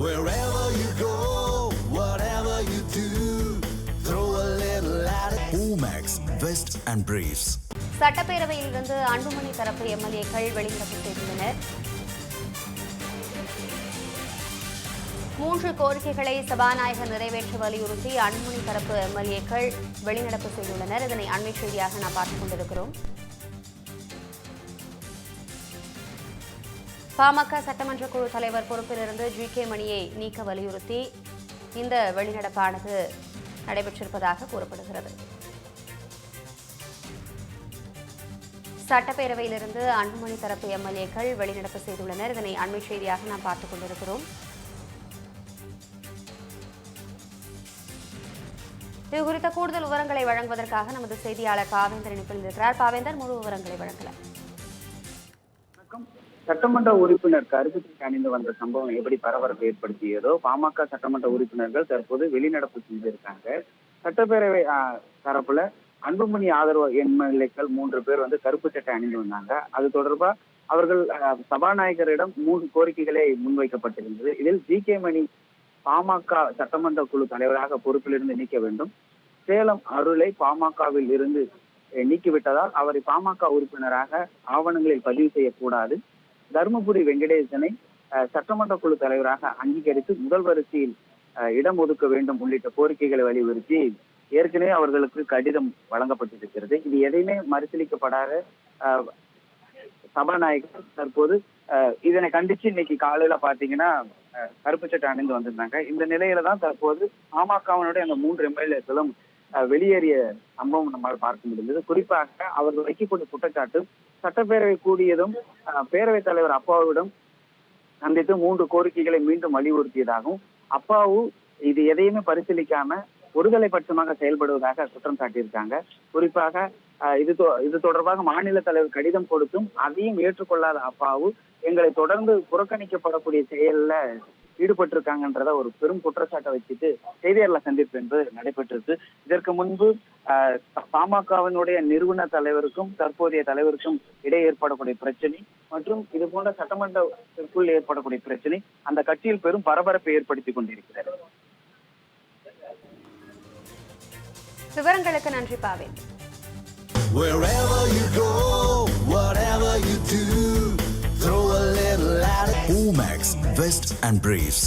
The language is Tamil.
Wherever you go, whatever you do, throw a little at it. Omax, Vest and Briefs. சட்டப்பேரவையிலிருந்து Anbumani தரப்பு எம்எல்ஏக்கள் வெளிநடப்பு செய்துள்ளனர். 3 கோரிக்கைகளை சபாநாயகர் நிறைவேற்ற வலியுறுத்தி அன்புமணி தரப்பு எம்எல்ஏக்கள் வெளிநடப்பு செய்துள்ளனர். இதனை அண்மை செய்தியாக நாம் பார்த்துக் கொண்டிருக்கிறோம். பாமக சட்டமன்ற குழு தலைவர் பொறுப்பிலிருந்து ஜி.கே. மணியை நீக்க வலியுறுத்தி இந்த வெளிநடப்பானது நடைபெற்றிருப்பதாக கூறப்படுகிறது. சட்டப்பேரவையிலிருந்து அன்புமணி தரப்பு எம்எல்ஏக்கள் வெளிநடப்பு செய்துள்ளனர். இதனை அண்மை செய்தியாக நாம் பார்த்துக் கொண்டிருக்கிறோம். இது குறித்த கூடுதல் விவரங்களை வழங்குவதற்காக நமது செய்தியாளர் பாவேந்தர் இணைப்பில் இருக்கிறார். பாவேந்தர், முழு விவரங்களை வழங்கலாம். சட்டமன்ற உறுப்பினர் கருப்பு சட்டை அணிந்து வந்த சம்பவம் எப்படி பரபரப்பு ஏற்படுத்தியதோ பாமக சட்டமன்ற உறுப்பினர்கள் தற்போது வெளிநடப்பு செஞ்சிருக்காங்க. சட்டப்பேரவை தரப்புல அன்புமணி ஆதரவு எம்எல்ஏக்கள் 3 பேர் கருப்பு சட்டை அணிந்து வந்தாங்க. அது தொடர்பா அவர்கள் சபாநாயகரிடம் 3 கோரிக்கைகளே முன்வைக்கப்பட்டிருந்தது. இதில் ஜி.கே. மணி பாமக சட்டமன்ற குழு தலைவராக பொறுப்பிலிருந்து நீக்க வேண்டும், சேலம் அருளை பாமகவில் இருந்து நீக்கிவிட்டதால் அவரை பாமக உறுப்பினராக ஆவணங்களில் பதிவு செய்யக்கூடாது, தர்மபுரி வெங்கடேசனை சட்டமன்ற குழு தலைவராக அங்கீகரித்து முதல் வரிசையில் இடம் ஒதுக்க வேண்டும் உள்ளிட்ட கோரிக்கைகளை வலியுறுத்தி ஏற்கனவே அவர்களுக்கு கடிதம் வழங்கப்பட்டிருக்கிறது. இது எதையுமே மறுசீலிக்கப்படாத சபாநாயகர் தற்போது இதனை கண்டிச்சு இன்னைக்கு காலையில பாத்தீங்கன்னா கருப்பு சட்டை அணிந்து வந்திருந்தாங்க. இந்த நிலையில தான் தற்போது பாமகவினுடைய அந்த 3 எம்எல்ஏக்களும் வெளியேறிய சம்பவம் நம்மால் பார்க்க முடிந்தது. குறிப்பாக அவர்கள் வைக்கக்கூடிய குற்றச்சாட்டு, சட்டப்பேரவை கூடியதும் பேரவைத் தலைவர் அப்பாவுடன் சந்தித்து 3 கோரிக்கைகளை மீண்டும் வலியுறுத்தியதாகவும், அப்பாவு இது எதையுமே பரிசீலிக்காம ஒருதலை பட்சமாக செயல்படுவதாக குற்றம் சாட்டியிருக்காங்க. குறிப்பாக இது தொடர்பாக மாநில தலைவர் கடிதம் கொடுத்தும் அதையும் ஏற்றுக்கொள்ளாத அப்பாவு எங்களை தொடர்ந்து புறக்கணிக்கப்படக்கூடிய செயல்ல ஈடுபட்டிருக்காங்கன்றத ஒரு பெரும் குற்றச்சாட்டை வச்சுட்டு செய்தியாளர் சந்திப்பு என்பது நடைபெற்றிருக்கு. இதற்கு முன்பு பாமகவினுடைய நிறுவன தலைவருக்கும் தற்போதைய தலைவருக்கும் இடையே ஏற்படக்கூடிய பிரச்சனை மற்றும் இது போன்ற சட்டமன்றத்திற்குள் ஏற்படக்கூடிய பிரச்சனை அந்த கட்சியில் பெரும் பரபரப்பை ஏற்படுத்தி கொண்டிருக்கிறது. விவரங்களுக்கு நன்றி Bhave. Wherever you go, whatever you do, throw a little at it. Omax, Vest and Briefs.